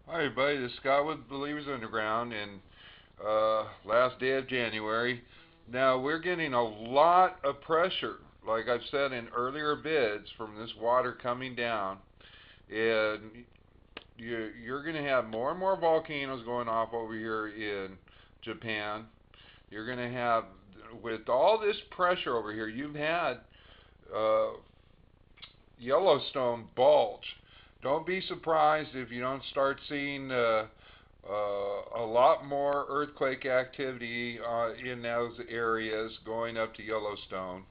Hi everybody, this is Scott with Believers Underground and last day of January. Now we're getting a lot of pressure, like I've said in earlier bids, from this water coming down, and you're going to have more and more volcanoes going off over here in Japan. You're going to have, with all this pressure over here, you've had uh, Yellowstone bulge. Don't be surprised if you don't start seeing a lot more earthquake activity in those areas going up to Yellowstone.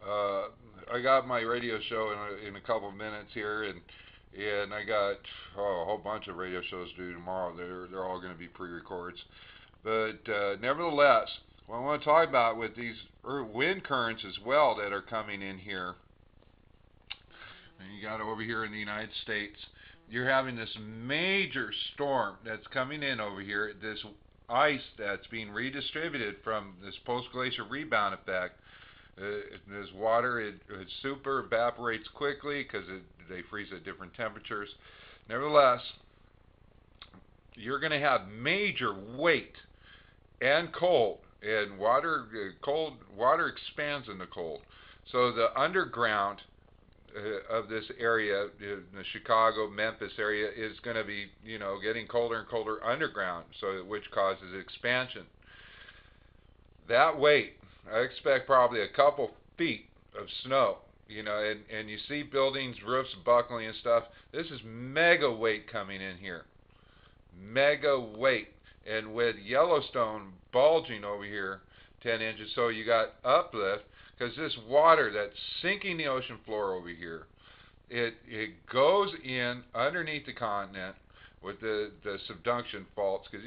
Uh, I got my radio show in a couple of minutes here, and I got a whole bunch of radio shows due tomorrow. They're all going to be pre-records, but nevertheless, what I want to talk about with these wind currents as well that are coming in here. And you got over here in the United States, you're having this major storm that's coming in over here, this ice that's being redistributed from this post-glacial rebound effect. This water, it super evaporates quickly because they freeze at different temperatures. Nevertheless, you're going to have major weight and cold, and cold water expands in the cold. So the underground of this area, the Chicago, Memphis area, is going to be, getting colder and colder underground, so which causes expansion. That weight, I expect probably a couple feet of snow, and you see buildings, roofs buckling and stuff. This is mega weight coming in here, mega weight, and with Yellowstone bulging over here 10 inches, so you got uplift because this water that's sinking the ocean floor over here, it goes in underneath the continent with the subduction faults, because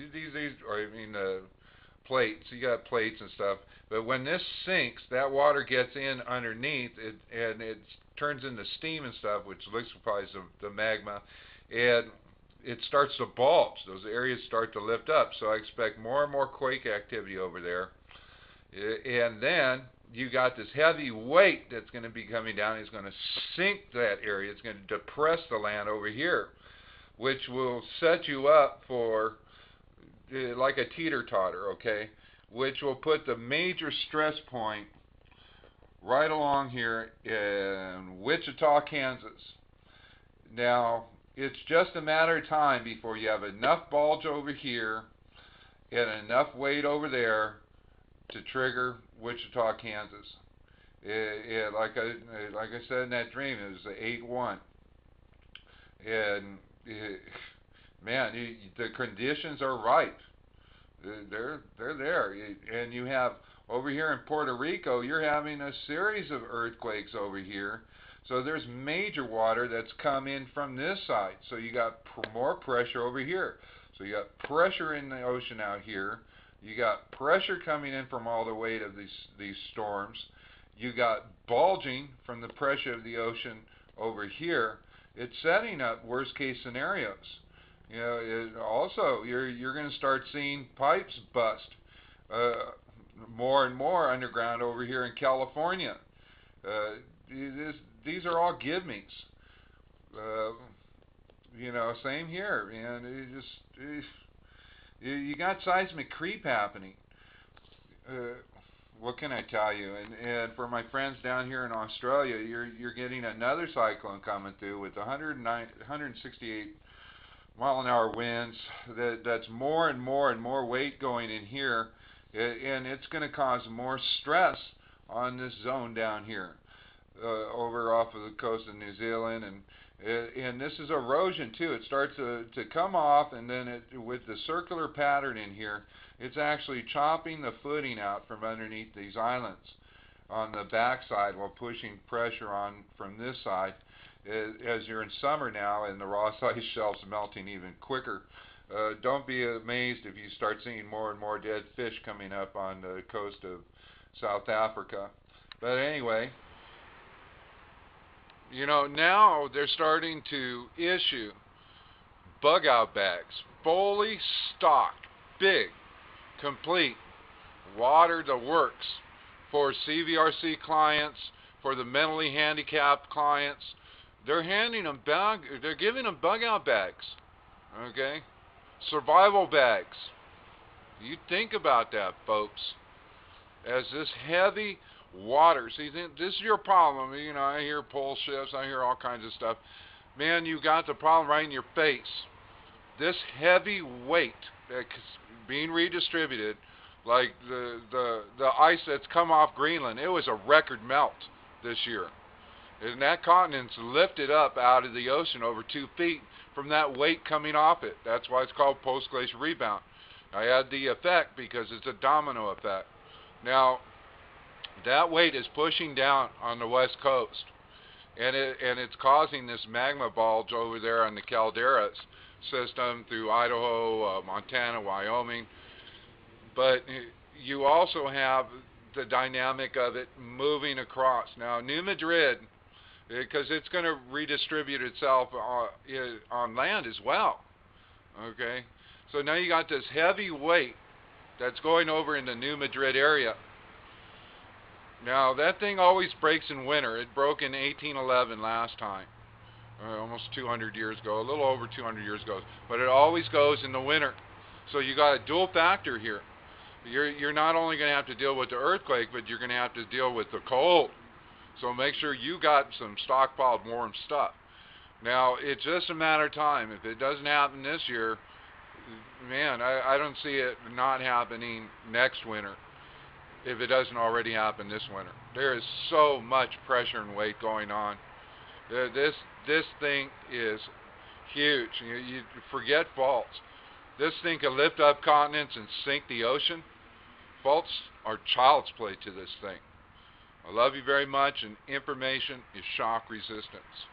plates, you got plates and stuff, but when this sinks, that water gets in underneath it, and it turns into steam and stuff, which liquefies the magma, and it starts to bulge. Those areas start to lift up, so I expect more and more quake activity over there. And then you got this heavy weight that's going to be coming down. It's going to sink that area. It's going to depress the land over here, which will set you up for like a teeter-totter, okay? Which will put the major stress point right along here in Wichita, Kansas. Now, it's just a matter of time before you have enough bulge over here and enough weight over there to trigger Wichita, Kansas. Like I said in that dream, it was 8-1, and man, the conditions are ripe. They're there, and you have over here in Puerto Rico, you're having a series of earthquakes over here. So there's major water that's come in from this side. So you got more pressure over here. So you got pressure in the ocean out here. You got pressure coming in from all the weight of these storms. You got bulging from the pressure of the ocean over here. It's setting up worst case scenarios. Also, you're going to start seeing pipes bust more and more underground over here in California. These are all give-me's. Same here, man. You got seismic creep happening. What can I tell you? And for my friends down here in Australia, you're getting another cyclone coming through with 168 mile an hour winds. That's more and more and more weight going in here, and it's going to cause more stress on this zone down here, over off of the coast of New Zealand, and this is erosion too. It starts to come off, and then with the circular pattern in here, it's actually chopping the footing out from underneath these islands on the backside while pushing pressure on from this side. As you're in summer now and the Ross Ice Shelf's melting even quicker, don't be amazed if you start seeing more and more dead fish coming up on the coast of South Africa. But anyway, now they're starting to issue bug out bags, fully stocked, big, complete, water the works for CVRC clients, for the mentally handicapped clients. They're handing them they're giving them bug out bags. Okay? Survival bags. You think about that, folks. As this heavy water, see, this is your problem. You know, I hear pole shifts, I hear all kinds of stuff. Man, you got the problem right in your face. This heavy weight that's being redistributed, like the ice that's come off Greenland, it was a record melt this year. And that continent's lifted up out of the ocean over 2 feet from that weight coming off it. That's why it's called post-glacial rebound. I add the effect because it's a domino effect. Now, that weight is pushing down on the west coast, and it's causing this magma bulge over there on the calderas system through Idaho, Montana, Wyoming. But you also have the dynamic of it moving across. Now, New Madrid, because it's going to redistribute itself on land as well. Okay, so now you got this heavy weight that's going over in the New Madrid area. Now, that thing always breaks in winter. It broke in 1811 last time, almost 200 years ago, a little over 200 years ago. But it always goes in the winter. So you got a dual factor here. You're not only going to have to deal with the earthquake, but you're going to have to deal with the cold. So make sure you got some stockpiled warm stuff. Now, it's just a matter of time. If it doesn't happen this year, man, I don't see it not happening next winter, if it doesn't already happen this winter. There is so much pressure and weight going on. This thing is huge. You forget faults. This thing can lift up continents and sink the ocean. Faults are child's play to this thing. I love you very much, and information is shock resistance.